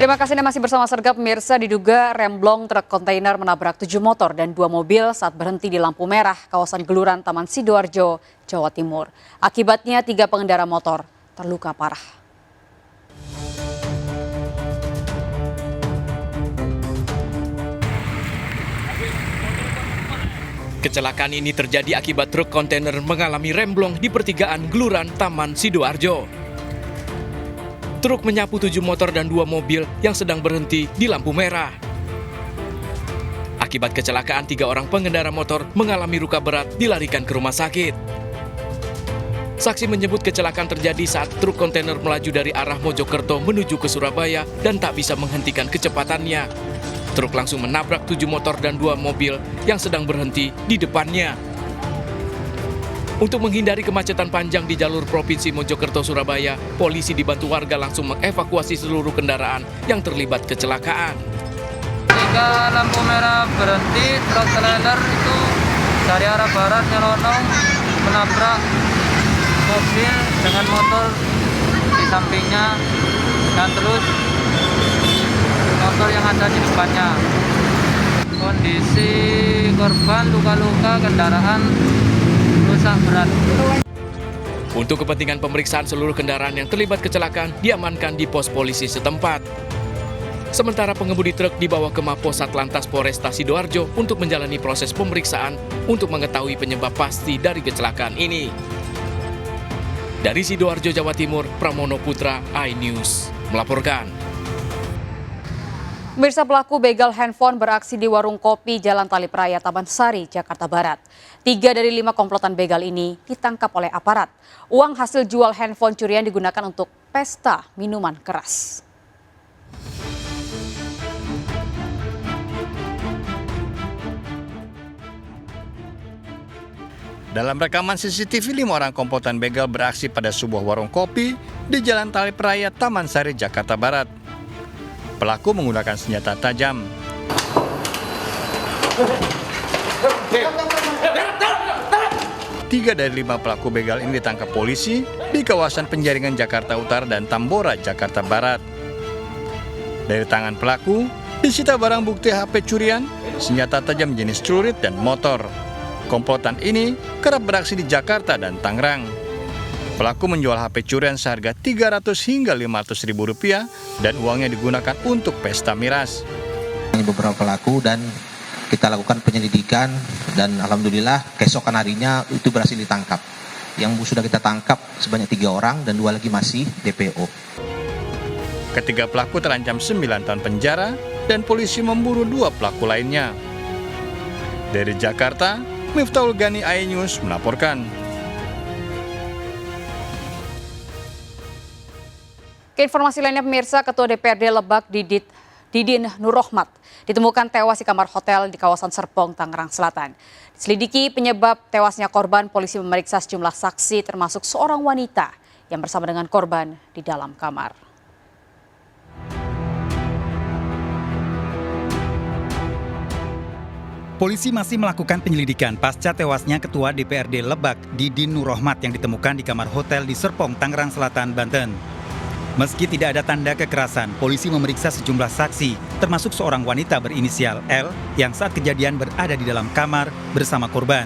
Terima kasih Anda masih bersama Sergap. Pemirsa, diduga remblong truk kontainer menabrak 7 motor dan 2 mobil saat berhenti di lampu merah kawasan Geluran Taman Sidoarjo, Jawa Timur. Akibatnya 3 pengendara motor terluka parah. Kecelakaan ini terjadi akibat truk kontainer mengalami remblong di pertigaan Geluran Taman Sidoarjo. Truk menyapu 7 motor dan 2 mobil yang sedang berhenti di lampu merah. Akibat kecelakaan, 3 orang pengendara motor mengalami luka berat dilarikan ke rumah sakit. Saksi menyebut kecelakaan terjadi saat truk kontainer melaju dari arah Mojokerto menuju ke Surabaya dan tak bisa menghentikan kecepatannya. Truk langsung menabrak 7 motor dan 2 mobil yang sedang berhenti di depannya. Untuk menghindari kemacetan panjang di jalur Provinsi Mojokerto-Surabaya, polisi dibantu warga langsung mengevakuasi seluruh kendaraan yang terlibat kecelakaan. Ketika lampu merah berhenti, truk trailer itu dari arah barat nyelonong menabrak mobil dengan motor di sampingnya dan terus motor yang ada di depannya. Kondisi korban luka-luka, kendaraan rusak berat. Untuk kepentingan pemeriksaan, seluruh kendaraan yang terlibat kecelakaan diamankan di pos polisi setempat. Sementara pengemudi truk dibawa ke Mapos Satlantas Polresta Sidoarjo untuk menjalani proses pemeriksaan untuk mengetahui penyebab pasti dari kecelakaan ini. Dari Sidoarjo, Jawa Timur, Pramono Putra, iNews melaporkan. Pemirsa, pelaku begal handphone beraksi di warung kopi Jalan Talip Raya, Taman Sari, Jakarta Barat. 3 dari 5 komplotan begal ini ditangkap oleh aparat. Uang hasil jual handphone curian digunakan untuk pesta minuman keras. Dalam rekaman CCTV, 5 orang komplotan begal beraksi pada sebuah warung kopi di Jalan Talip Raya, Taman Sari, Jakarta Barat. Pelaku menggunakan senjata tajam. 3 dari 5 pelaku begal ini ditangkap polisi di kawasan Penjaringan Jakarta Utara dan Tambora, Jakarta Barat. Dari tangan pelaku disita barang bukti HP curian, senjata tajam jenis celurit, dan motor. Komplotan ini kerap beraksi di Jakarta dan Tangerang. Pelaku menjual HP curian seharga 300 hingga 500 ribu rupiah dan uangnya digunakan untuk pesta miras. Beberapa pelaku dan kita lakukan penyelidikan dan alhamdulillah keesokan harinya itu berhasil ditangkap. Yang sudah kita tangkap sebanyak 3 orang dan 2 lagi masih DPO. Ketiga pelaku terancam 9 tahun penjara dan polisi memburu 2 pelaku lainnya. Dari Jakarta, Miftahul Gani, iNews melaporkan. Keinformasi lainnya, pemirsa, Ketua DPRD Lebak Didin Nurrohmat ditemukan tewas di kamar hotel di kawasan Serpong, Tangerang Selatan. Diselidiki penyebab tewasnya korban, polisi memeriksa sejumlah saksi termasuk seorang wanita yang bersama dengan korban di dalam kamar. Polisi masih melakukan penyelidikan pasca tewasnya Ketua DPRD Lebak Didin Nurrohmat yang ditemukan di kamar hotel di Serpong, Tangerang Selatan, Banten. Meski tidak ada tanda kekerasan, polisi memeriksa sejumlah saksi, termasuk seorang wanita berinisial L yang saat kejadian berada di dalam kamar bersama korban.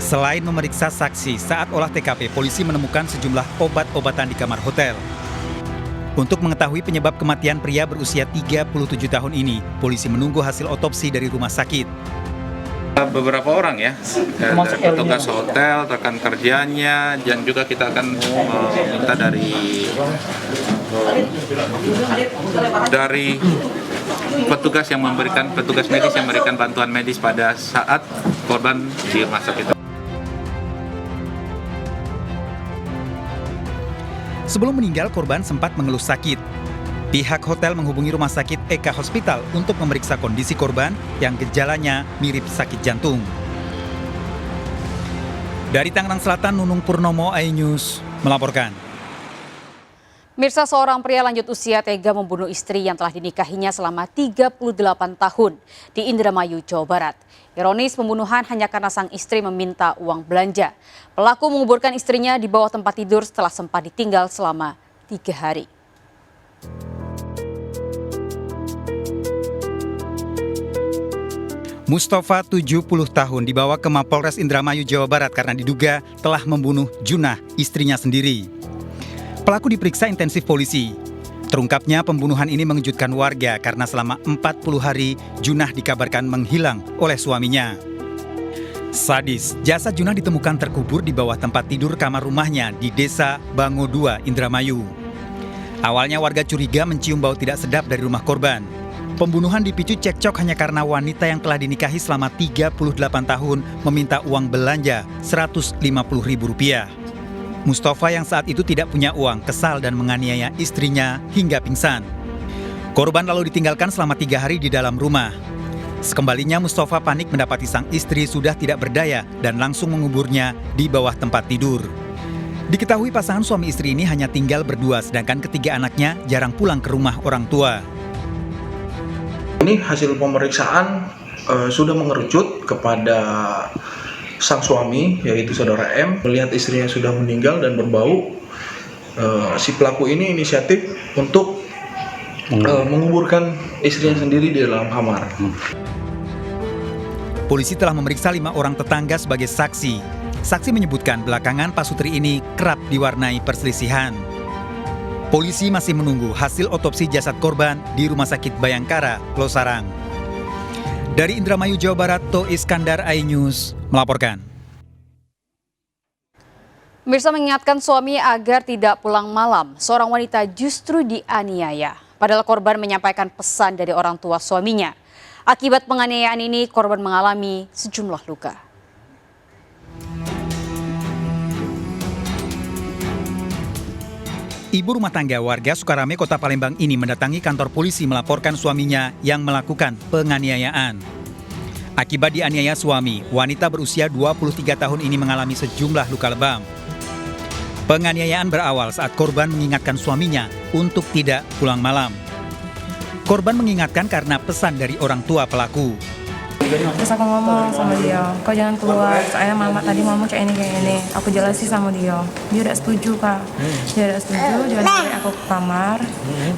Selain memeriksa saksi, saat olah TKP, polisi menemukan sejumlah obat-obatan di kamar hotel. Untuk mengetahui penyebab kematian pria berusia 37 tahun ini, polisi menunggu hasil otopsi dari rumah sakit. Beberapa orang ya, petugas hotel, rekan kerjanya, dan juga kita akan meminta dari petugas medis yang memberikan bantuan medis pada saat korban di rumah sakit. Sebelum meninggal, korban sempat mengeluh sakit. Pihak hotel menghubungi rumah sakit Eka Hospital untuk memeriksa kondisi korban yang gejalanya mirip sakit jantung. Dari Tangerang Selatan, Nunung Purnomo, iNews melaporkan. Mirsa, seorang pria lanjut usia tega membunuh istri yang telah dinikahinya selama 38 tahun di Indramayu, Jawa Barat. Ironis, pembunuhan hanya karena sang istri meminta uang belanja. Pelaku menguburkan istrinya di bawah tempat tidur setelah sempat ditinggal selama 3 hari. Mustafa, 70 tahun, dibawa ke Mapolres Indramayu, Jawa Barat karena diduga telah membunuh Junah, istrinya sendiri. Pelaku diperiksa intensif polisi. Terungkapnya pembunuhan ini mengejutkan warga karena selama 40 hari Junah dikabarkan menghilang oleh suaminya. Sadis, jasad Junah ditemukan terkubur di bawah tempat tidur kamar rumahnya di Desa Bango 2, Indramayu. Awalnya warga curiga mencium bau tidak sedap dari rumah korban. Pembunuhan dipicu cekcok hanya karena wanita yang telah dinikahi selama 38 tahun meminta uang belanja Rp150.000. Mustafa yang saat itu tidak punya uang kesal dan menganiaya istrinya hingga pingsan. Korban lalu ditinggalkan selama 3 hari di dalam rumah. Sekembalinya Mustafa panik mendapati sang istri sudah tidak berdaya dan langsung menguburnya di bawah tempat tidur. Diketahui pasangan suami istri ini hanya tinggal berdua sedangkan ketiga anaknya jarang pulang ke rumah orang tua. Ini hasil pemeriksaan sudah mengerucut kepada sang suami, yaitu saudara M. Melihat istrinya sudah meninggal dan berbau, si pelaku ini inisiatif untuk menguburkan istrinya sendiri di dalam kamar. Polisi telah memeriksa 5 orang tetangga sebagai saksi. Saksi menyebutkan belakangan pasutri ini kerap diwarnai perselisihan. Polisi masih menunggu hasil otopsi jasad korban di Rumah Sakit Bayangkara, Losarang. Dari Indramayu, Jawa Barat, To Iskandar, iNews melaporkan. Pemirsa mengingatkan suami agar tidak pulang malam. Seorang wanita justru dianiaya. Padahal korban menyampaikan pesan dari orang tua suaminya. Akibat penganiayaan ini, korban mengalami sejumlah luka. Ibu rumah tangga warga Sukarame, Kota Palembang ini mendatangi kantor polisi melaporkan suaminya yang melakukan penganiayaan. Akibat dianiaya suami, wanita berusia 23 tahun ini mengalami sejumlah luka lebam. Penganiayaan berawal saat korban mengingatkan suaminya untuk tidak pulang malam. Korban mengingatkan karena pesan dari orang tua pelaku. Terus aku ngomong sama dia, kau jangan keluar, soalnya mama tadi ngomong kayak ini. Aku jelasin sama dia udah setuju kak. Dia udah setuju, dia narik aku ke kamar,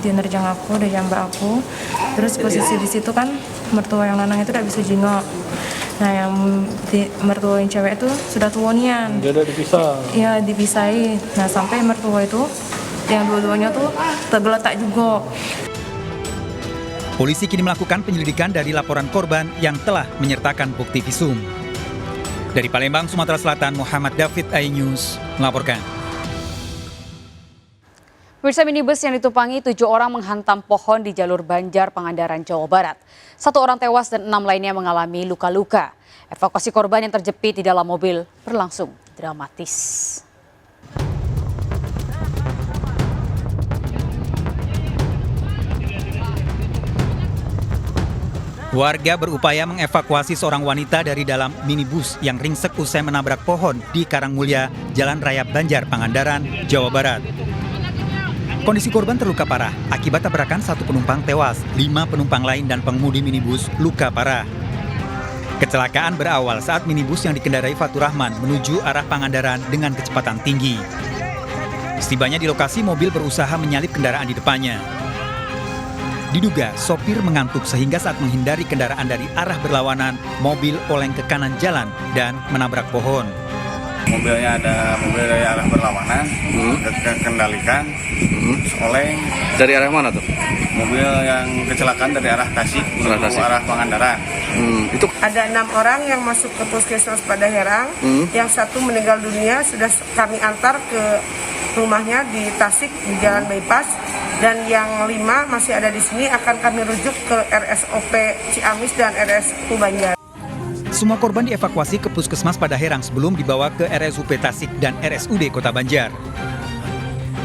dia nerjang aku, dia jambak aku. Terus posisi di situ kan mertua yang lanang itu udah bisa jengok. Nah yang mertua yang cewek itu sudah tuonian. Dia udah dipisah. Iya dipisahin. Nah sampai mertua itu yang dua-duanya tuh tergeletak juga. Polisi kini melakukan penyelidikan dari laporan korban yang telah menyertakan bukti visum. Dari Palembang, Sumatera Selatan, Muhammad David, iNews melaporkan. Pemirsa, minibus yang ditumpangi 7 orang menghantam pohon di jalur Banjar, Pangandaran, Jawa Barat. 1 orang tewas dan 6 lainnya mengalami luka-luka. Evakuasi korban yang terjepit di dalam mobil berlangsung dramatis. Warga berupaya mengevakuasi seorang wanita dari dalam minibus yang ringsek usai menabrak pohon di Karangmulya, Jalan Raya Banjar, Pangandaran, Jawa Barat. Kondisi korban terluka parah. Akibat tabrakan 1 penumpang tewas, 5 penumpang lain dan pengemudi minibus luka parah. Kecelakaan berawal saat minibus yang dikendarai Fatur Rahman menuju arah Pangandaran dengan kecepatan tinggi. Setibanya di lokasi, mobil berusaha menyalip kendaraan di depannya. Diduga sopir mengantuk sehingga saat menghindari kendaraan dari arah berlawanan, mobil oleng ke kanan jalan dan menabrak pohon. Mobilnya ada mobil dari arah berlawanan, kendalikan, oleng. Dari arah mana tuh? Mobil yang kecelakaan dari arah Tasik menuju arah Pangandaran. Itu ada 6 orang yang masuk ke puskesmas pada Herang, yang 1 meninggal dunia sudah kami antar ke rumahnya di Tasik di Jalan Bypass. Dan yang 5 masih ada di sini akan kami rujuk ke RSOP Ciamis dan RSU Banjar. Semua korban dievakuasi ke puskesmas pada Herang sebelum dibawa ke RSUP Tasik dan RSUD Kota Banjar.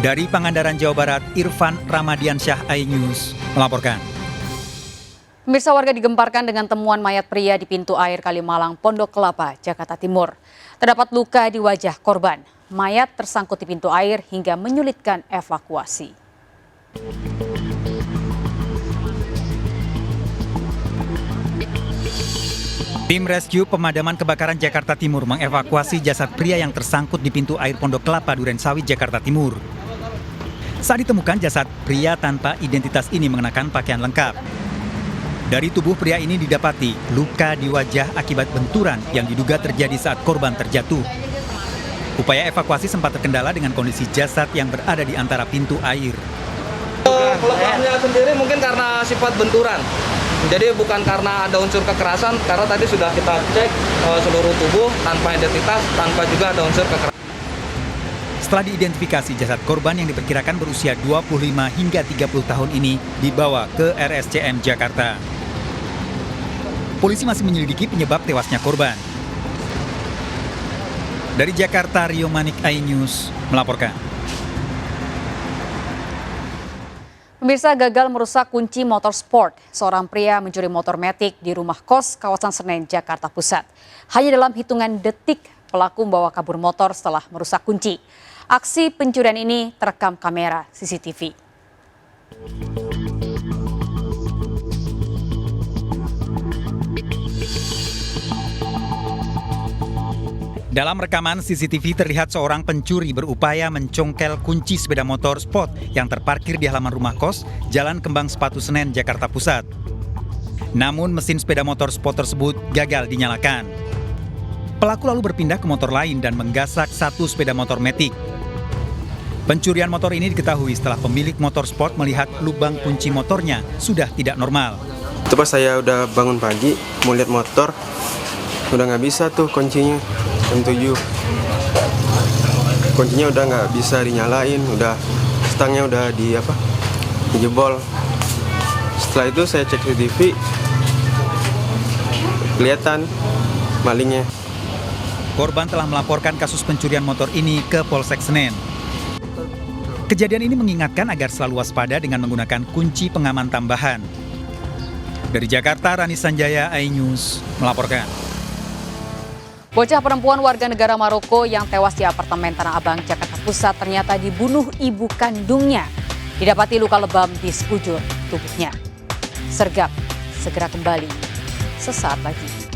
Dari Pangandaran, Jawa Barat, Irfan Ramadiansyah, iNews melaporkan. Pemirsa, warga digemparkan dengan temuan mayat pria di pintu air Kalimalang, Pondok Kelapa, Jakarta Timur. Terdapat luka di wajah korban. Mayat tersangkut di pintu air hingga menyulitkan evakuasi. Tim rescue pemadaman kebakaran Jakarta Timur mengevakuasi jasad pria yang tersangkut di pintu air Pondok Kelapa, Durensawit, Jakarta Timur. Saat ditemukan, jasad pria tanpa identitas ini mengenakan pakaian lengkap. Dari tubuh pria ini didapati luka di wajah akibat benturan yang diduga terjadi saat korban terjatuh. Upaya evakuasi sempat terkendala dengan kondisi jasad yang berada di antara pintu air. Pelebabnya sendiri mungkin karena sifat benturan. Jadi bukan karena ada unsur kekerasan, karena tadi sudah kita cek seluruh tubuh tanpa identitas, tanpa juga ada unsur kekerasan. Setelah diidentifikasi, jasad korban yang diperkirakan berusia 25 hingga 30 tahun ini dibawa ke RSCM Jakarta. Polisi masih menyelidiki penyebab tewasnya korban. Dari Jakarta, Rio Manik, iNews melaporkan. Pemirsa, gagal merusak kunci motor sport. Seorang pria mencuri motor Matic di rumah kos kawasan Senen, Jakarta Pusat. Hanya dalam hitungan detik, pelaku membawa kabur motor setelah merusak kunci. Aksi pencurian ini terekam kamera CCTV. Dalam rekaman CCTV terlihat seorang pencuri berupaya mencongkel kunci sepeda motor sport yang terparkir di halaman rumah kos Jalan Kembang Sepatu Senen, Jakarta Pusat. Namun mesin sepeda motor sport tersebut gagal dinyalakan. Pelaku lalu berpindah ke motor lain dan menggasak satu sepeda motor Matic. Pencurian motor ini diketahui setelah pemilik motor sport melihat lubang kunci motornya sudah tidak normal. Itu pas saya udah bangun pagi, mau lihat motor, udah nggak bisa tuh kuncinya, jam 7. Kuncinya udah nggak bisa dinyalain, udah stangnya udah dijebol. Setelah itu saya cek CCTV, kelihatan malingnya. Korban telah melaporkan kasus pencurian motor ini ke Polsek Senen. Kejadian ini mengingatkan agar selalu waspada dengan menggunakan kunci pengaman tambahan. Dari Jakarta, Rani Sanjaya, iNews melaporkan. Bocah perempuan warga negara Maroko yang tewas di apartemen Tanah Abang, Jakarta Pusat ternyata dibunuh ibu kandungnya. Didapati luka lebam di sekujur tubuhnya. Sergap segera kembali sesaat lagi.